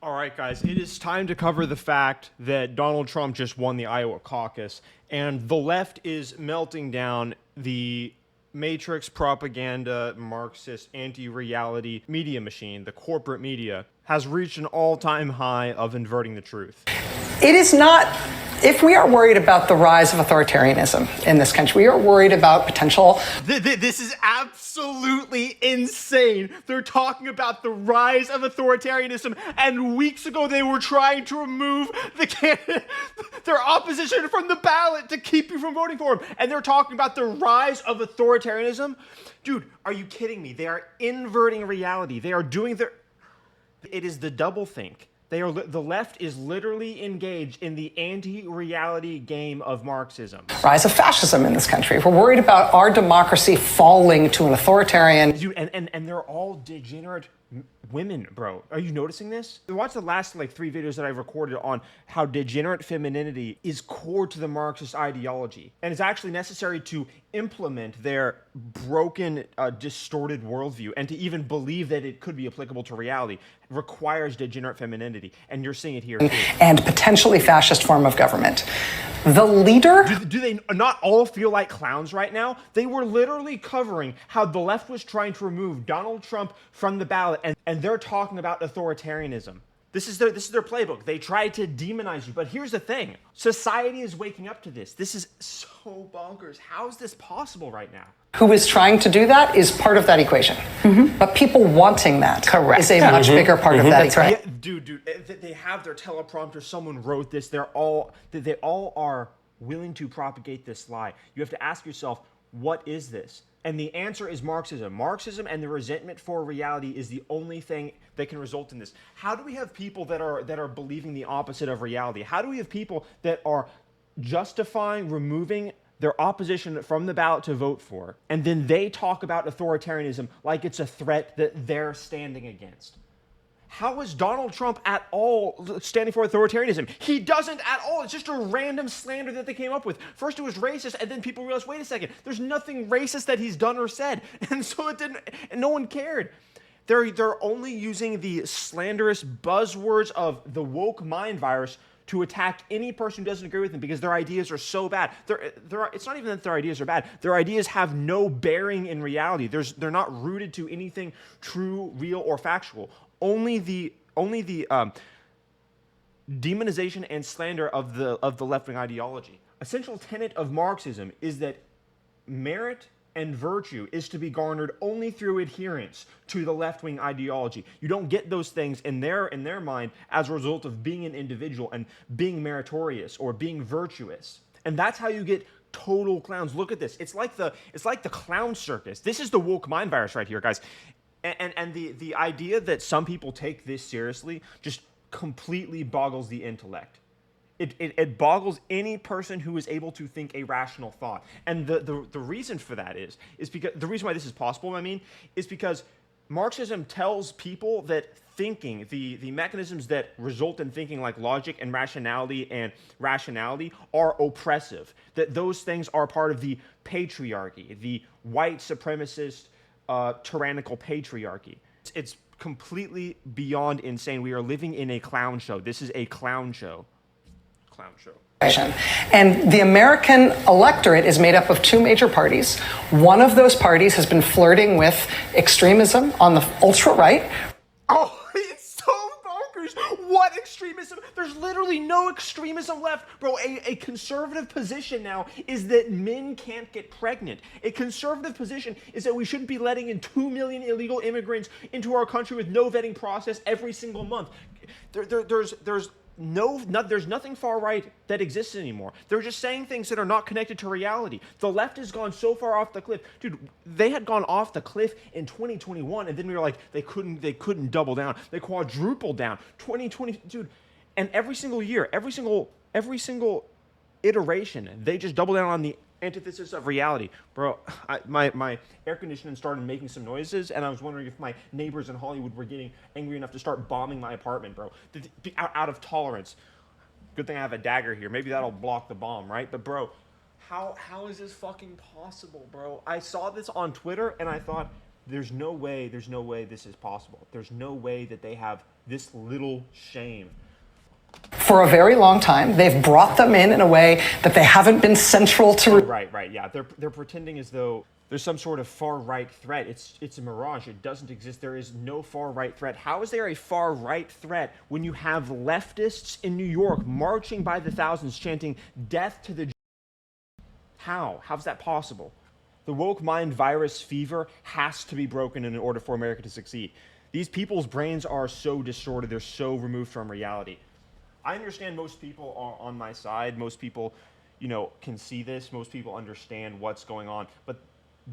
All right, guys, it is time to cover the fact that Donald Trump just won the Iowa caucus, and the left is melting down. The matrix propaganda, Marxist, anti-reality media machine, the corporate media, has reached an all-time high of inverting the truth. It is not, if we are worried about the rise of authoritarianism in this country, we are worried about potential. This is absolutely insane. They're talking about the rise of authoritarianism, and weeks ago they were trying to remove their opposition from the ballot to keep you from voting for him. And they're talking about the rise of authoritarianism. Dude, are you kidding me? They are inverting reality. They are doing their... It is the doublethink. The left is literally engaged in the anti-reality game of Marxism. Rise of fascism in this country. We're worried about our democracy falling to an authoritarian. Dude, and they're all degenerate women, bro. Are you noticing this? Watch the last 3 videos that I've recorded on how degenerate femininity is core to the Marxist ideology and is actually necessary to implement their broken, distorted worldview, and to even believe that it could be applicable to reality requires degenerate femininity, and you're seeing it here too. And potentially fascist form of government. The leader... Do they not all feel like clowns right now? They were literally covering how the left was trying to remove Donald Trump from the ballot, and they're talking about authoritarianism. This is their playbook. They try to demonize you. But here's the thing. Society is waking up to this. This is so bonkers. How is this possible right now? Who is trying to do that is part of that equation. Mm-hmm. But people wanting that is a much bigger part of that equation. Right. Yeah, dude, they have their teleprompter. Someone wrote this. They all are willing to propagate this lie. You have to ask yourself, what is this? And the answer is Marxism. Marxism and the resentment for reality is the only thing that can result in this. How do we have people that are believing the opposite of reality? How do we have people that are justifying removing their opposition from the ballot to vote for, and then they talk about authoritarianism like it's a threat that they're standing against? How is Donald Trump at all standing for authoritarianism? He doesn't at all. It's just a random slander that they came up with. First it was racist, and then people realized, wait a second, there's nothing racist that he's done or said. And so it didn't, and no one cared. They're only using the slanderous buzzwords of the woke mind virus to attack any person who doesn't agree with them because their ideas are so bad. It's not even that their ideas are bad. Their ideas have no bearing in reality. They're not rooted to anything true, real, or factual. Only the demonization and slander of the left-wing ideology. Essential tenet of Marxism is that merit and virtue is to be garnered only through adherence to the left-wing ideology. You don't get those things in their mind as a result of being an individual and being meritorious or being virtuous. And that's how you get total clowns. Look at this. It's like the clown circus. This is the woke mind virus right here, guys. And the idea that some people take this seriously just completely boggles the intellect. It boggles any person who is able to think a rational thought. And the reason for that is because the reason why this is possible, is because Marxism tells people that thinking, the mechanisms that result in thinking like logic and rationality are oppressive. That those things are part of the patriarchy, the white supremacist tyrannical patriarchy. It's completely beyond insane. We are living in a clown show. This is a clown show. Clown show. And the American electorate is made up of two major parties. One of those parties has been flirting with extremism on the ultra-right. Oh, it's so bonkers. What extremism? There's literally no extremism left. Bro, a conservative position now is that men can't get pregnant. A conservative position is that we shouldn't be letting in 2 million illegal immigrants into our country with no vetting process every single month. There's nothing far right that exists anymore. They're just saying things that are not connected to reality. The left has gone so far off the cliff. Dude, they had gone off the cliff in 2021, and then we were like, they couldn't double down. They quadrupled down. 2020, dude, and every single year, every single iteration, they just double down on the antithesis of reality. Bro, my air conditioning started making some noises, and I was wondering if my neighbors in Hollywood were getting angry enough to start bombing my apartment, bro. Out of tolerance. Good thing I have a dagger here. Maybe that'll block the bomb, right? But bro, how is this fucking possible, bro? I saw this on Twitter, and I thought, there's no way this is possible. There's no way that they have this little shame. For a very long time, they've brought them in a way that they haven't been central to. Right, yeah. They're pretending as though there's some sort of far-right threat. It's a mirage. It doesn't exist. There is no far-right threat. How is there a far-right threat when you have leftists in New York marching by the thousands chanting death to the Jews? How's that possible? The woke mind virus fever has to be broken in order for America to succeed. These people's brains are so distorted. They're so removed from reality. I understand most people are on my side. Most people, can see this. Most people understand what's going on. But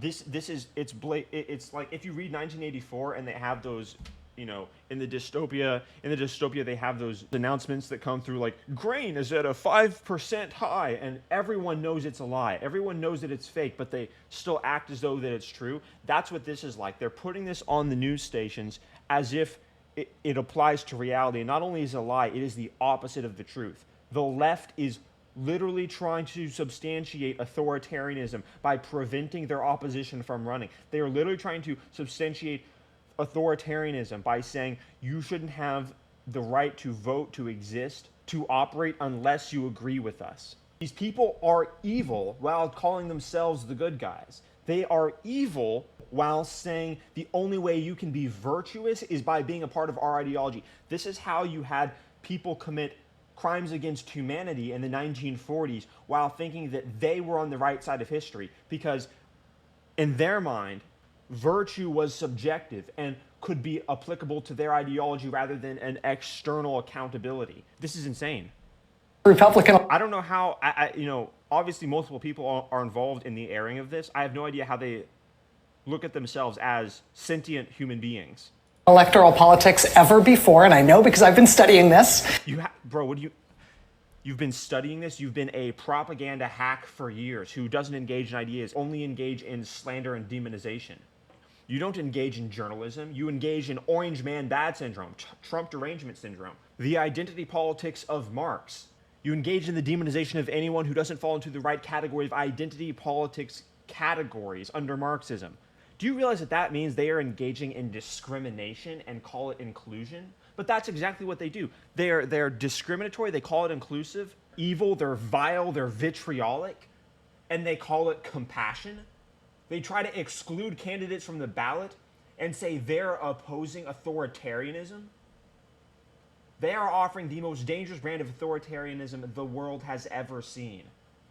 it's like if you read 1984 and they have those, in the dystopia they have those announcements that come through like grain is at a 5% high, and everyone knows it's a lie. Everyone knows that it's fake, but they still act as though that it's true. That's what this is like. They're putting this on the news stations as if it applies to reality. And not only is it a lie, it is the opposite of the truth. The left is literally trying to substantiate authoritarianism by preventing their opposition from running. They are literally trying to substantiate authoritarianism by saying you shouldn't have the right to vote, to exist, to operate unless you agree with us. These people are evil while calling themselves the good guys. They are evil while saying the only way you can be virtuous is by being a part of our ideology. This is how you had people commit crimes against humanity in the 1940s while thinking that they were on the right side of history, because in their mind, virtue was subjective and could be applicable to their ideology rather than an external accountability. This is insane. Republican. I don't know how, obviously multiple people are involved in the airing of this. I have no idea how they look at themselves as sentient human beings. Electoral politics ever before, and I know because I've been studying this. You've been studying this? You've been a propaganda hack for years who doesn't engage in ideas, only engage in slander and demonization. You don't engage in journalism. You engage in orange man bad syndrome, Trump derangement syndrome, the identity politics of Marx. You engage in the demonization of anyone who doesn't fall into the right category of identity politics categories under Marxism. Do you realize that that means they are engaging in discrimination and call it inclusion? But that's exactly what they do. They're discriminatory, they call it inclusive, evil, they're vile, they're vitriolic, and they call it compassion. They try to exclude candidates from the ballot and say they're opposing authoritarianism. They are offering the most dangerous brand of authoritarianism the world has ever seen.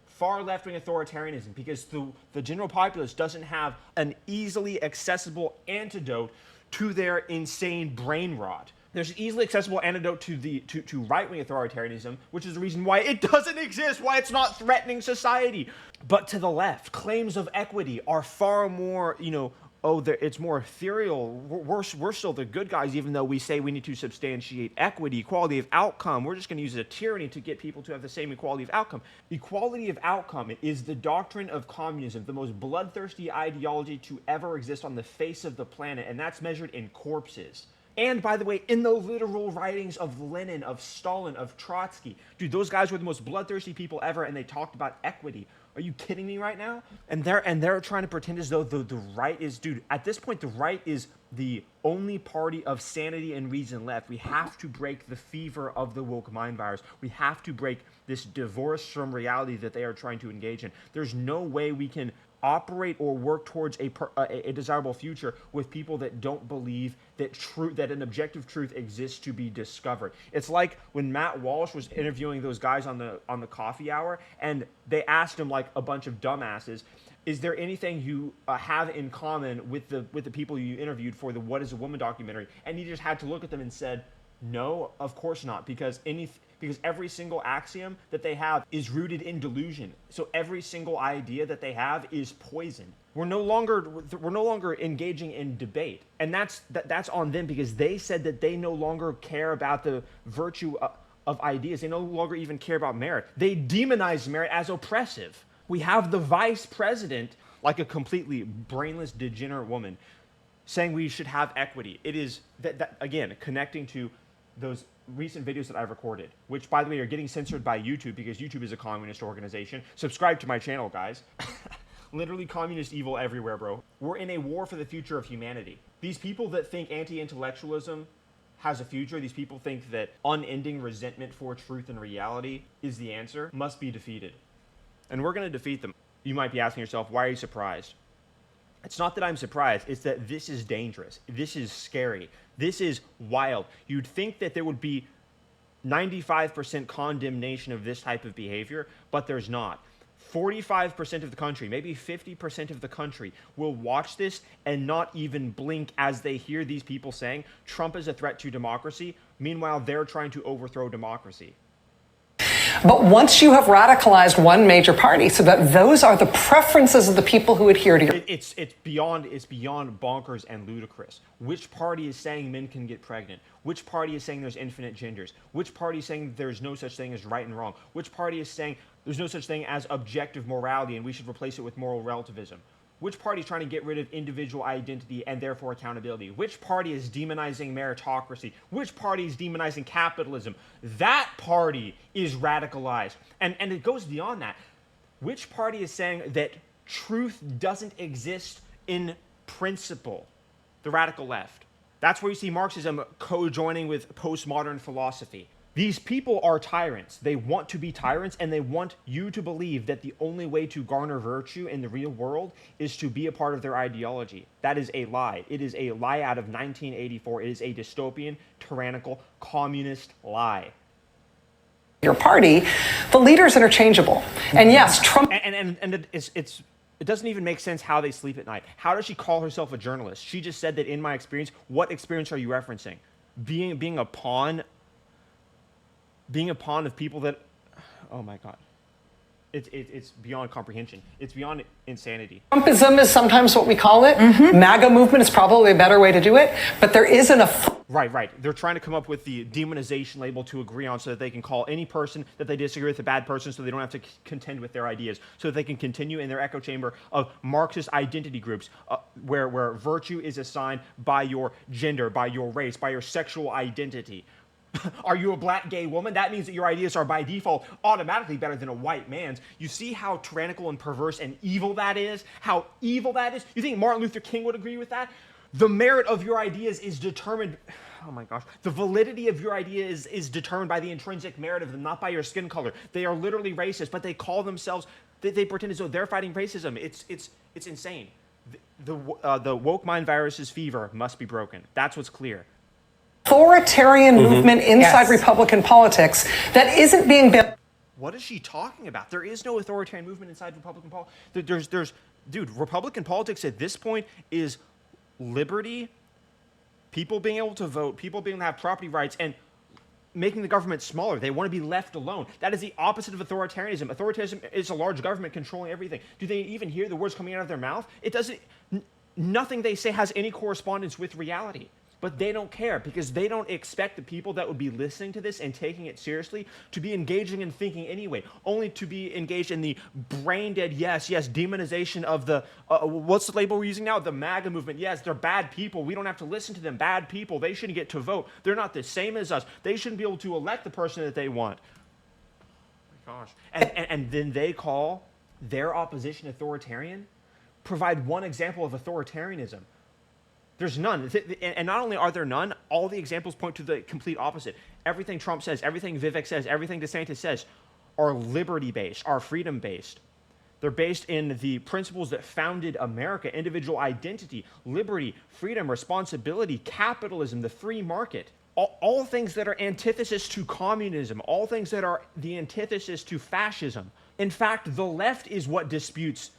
Far left-wing authoritarianism, because the general populace doesn't have an easily accessible antidote to their insane brain rot. There's an easily accessible antidote to right-wing authoritarianism, which is the reason why it doesn't exist, why it's not threatening society. But to the left, claims of equity are far more, it's more ethereal. We're still the good guys, even though we say we need to substantiate equity, equality of outcome. We're just going to use a tyranny to get people to have the same equality of outcome. Equality of outcome is the doctrine of communism, the most bloodthirsty ideology to ever exist on the face of the planet, and that's measured in corpses. And by the way, in the literal writings of Lenin, of Stalin, of Trotsky. Dude, those guys were the most bloodthirsty people ever, and they talked about equity. Are you kidding me right now? And they're trying to pretend as though the right is, dude, at this point, the right is the only party of sanity and reason left. We have to break the fever of the woke mind virus. We have to break this divorce from reality that they are trying to engage in. There's no way we can operate or work towards a desirable future with people that don't believe that an objective truth exists to be discovered. It's like when Matt Walsh was interviewing those guys on the coffee hour, and they asked him, like a bunch of dumbasses, is there anything you have in common with the people you interviewed for the What is a Woman documentary? And he just had to look at them and said, no, of course not, because every single axiom that they have is rooted in delusion. So every single idea that they have is poison. We're no longer engaging in debate, and that's on them, because they said that they no longer care about the virtue of ideas. They no longer even care about merit. They demonize merit as oppressive. We have the vice president, like a completely brainless, degenerate woman, saying we should have equity. It is that again, connecting to those recent videos that I've recorded, which, by the way, are getting censored by YouTube because YouTube is a communist organization. Subscribe to my channel, guys. Literally communist evil everywhere, bro. We're in a war for the future of humanity. These people that think anti-intellectualism has a future, these people think that unending resentment for truth and reality is the answer, must be defeated. And we're going to defeat them. You might be asking yourself, why are you surprised? It's not that I'm surprised, it's that this is dangerous. This is scary. This is wild. You'd think that there would be 95% condemnation of this type of behavior, but there's not. 45% of the country, maybe 50% of the country will watch this and not even blink as they hear these people saying Trump is a threat to democracy. Meanwhile, they're trying to overthrow democracy. But once you have radicalized one major party so that those are the preferences of the people who adhere to your... It's beyond bonkers and ludicrous. Which party is saying men can get pregnant? Which party is saying there's infinite genders? Which party is saying there's no such thing as right and wrong? Which party is saying there's no such thing as objective morality and we should replace it with moral relativism? Which party is trying to get rid of individual identity and therefore accountability? Which party is demonizing meritocracy? Which party is demonizing capitalism? That party is radicalized. And it goes beyond that. Which party is saying that truth doesn't exist in principle? The radical left. That's where you see Marxism co-joining with postmodern philosophy. These people are tyrants. They want to be tyrants, and they want you to believe that the only way to garner virtue in the real world is to be a part of their ideology. That is a lie. It is a lie out of 1984. It is a dystopian, tyrannical, communist lie. Your party, the leader's interchangeable. And yes, Trump... And it doesn't even make sense how they sleep at night. How does she call herself a journalist? She just said that in my experience. What experience are you referencing? Being a pawn of people that, oh my God, it's beyond comprehension. It's beyond insanity. Trumpism is sometimes what we call it. MAGA movement is probably a better way to do it, but there isn't a... Right. They're trying to come up with the demonization label to agree on so that they can call any person that they disagree with a bad person so they don't have to contend with their ideas, so that they can continue in their echo chamber of Marxist identity groups where virtue is assigned by your gender, by your race, by your sexual identity. Are you a black gay woman? That means that your ideas are by default automatically better than a white man's. You see how tyrannical and perverse and evil that is? How evil that is? You think Martin Luther King would agree with that? The merit of your ideas is determined, oh my gosh, the validity of your ideas is determined by the intrinsic merit of them, not by your skin color. They are literally racist, but they call themselves, they pretend as though they're fighting racism. It's insane. The woke mind virus's fever must be broken. That's what's clear. Authoritarian movement inside Republican politics that isn't being built. What is she talking about? There is no authoritarian movement inside Republican politics. Dude, Republican politics at this point is liberty, people being able to vote, people being able to have property rights, and making the government smaller. They want to be left alone. That is the opposite of authoritarianism. Authoritarianism is a large government controlling everything. Do they even hear the words coming out of their mouth? It doesn't. Nothing they say has any correspondence with reality. But they don't care because they don't expect the people that would be listening to this and taking it seriously to be engaging and thinking anyway, only to be engaged in the brain-dead, yes, demonization of the, what's the label we're using now? The MAGA movement. Yes, they're bad people. We don't have to listen to them. Bad people. They shouldn't get to vote. They're not the same as us. They shouldn't be able to elect the person that they want. Oh my gosh. And then they call their opposition authoritarian? Provide one example of authoritarianism. There's none. And not only are there none, all the examples point to the complete opposite. Everything Trump says, everything Vivek says, everything DeSantis says are liberty-based, are freedom-based. They're based in the principles that founded America: individual identity, liberty, freedom, responsibility, capitalism, the free market. All things that are antithesis to communism, all things that are the antithesis to fascism. In fact, the left is what disputes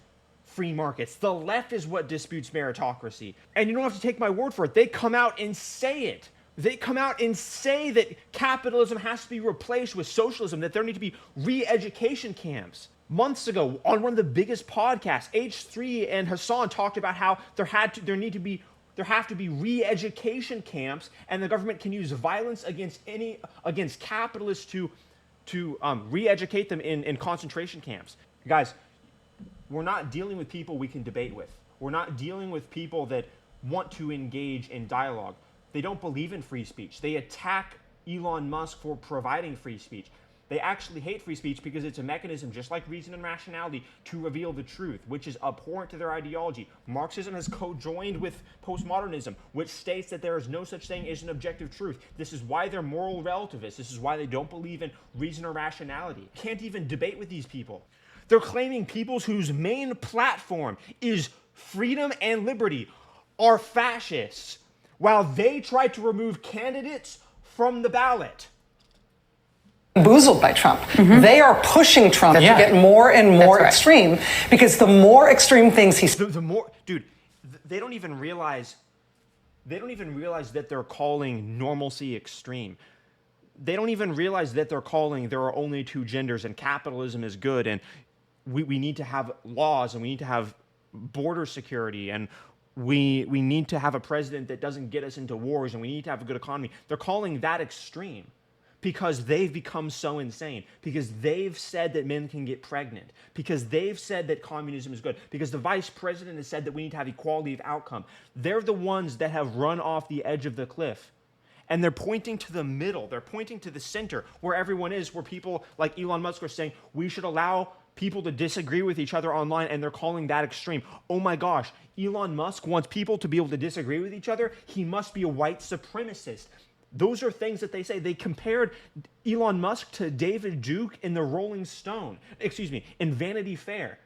free markets. The left is what disputes meritocracy. And you don't have to take my word for it. They come out and say it. They come out and say that capitalism has to be replaced with socialism, that there need to be re-education camps. Months ago, on one of the biggest podcasts, H3 and Hassan talked about how there have to be re-education camps, and the government can use violence against capitalists to re-educate them in concentration camps. Guys, we're not dealing with people we can debate with. We're not dealing with people that want to engage in dialogue. They don't believe in free speech. They attack Elon Musk for providing free speech. They actually hate free speech because it's a mechanism, just like reason and rationality, to reveal the truth, which is abhorrent to their ideology. Marxism has co-joined with postmodernism, which states that there is no such thing as an objective truth. This is why they're moral relativists. This is why they don't believe in reason or rationality. Can't even debate with these people. They're claiming peoples whose main platform is freedom and liberty are fascists, while they try to remove candidates from the ballot. Bamboozled by Trump. They are pushing Trump to get more and more extreme, because the more extreme things he's the more, dude, they don't even realize that they're calling normalcy extreme. They don't even realize that they're calling there are only two genders and capitalism is good and we need to have laws and we need to have border security and we need to have a president that doesn't get us into wars and we need to have a good economy. They're calling that extreme because they've become so insane, because they've said that men can get pregnant, because they've said that communism is good, because the vice president has said that we need to have equality of outcome. They're the ones that have run off the edge of the cliff. And they're pointing to the middle. They're pointing to the center where everyone is, where people like Elon Musk are saying we should allow people to disagree with each other online, and they're calling that extreme. Oh my gosh, Elon Musk wants people to be able to disagree with each other. He must be a white supremacist. Those are things that they say. They compared Elon Musk to David Duke in the Rolling Stone, in Vanity Fair.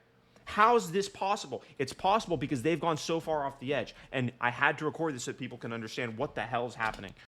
How's this possible? It's possible because they've gone so far off the edge. And I had to record this so that people can understand what the hell is happening.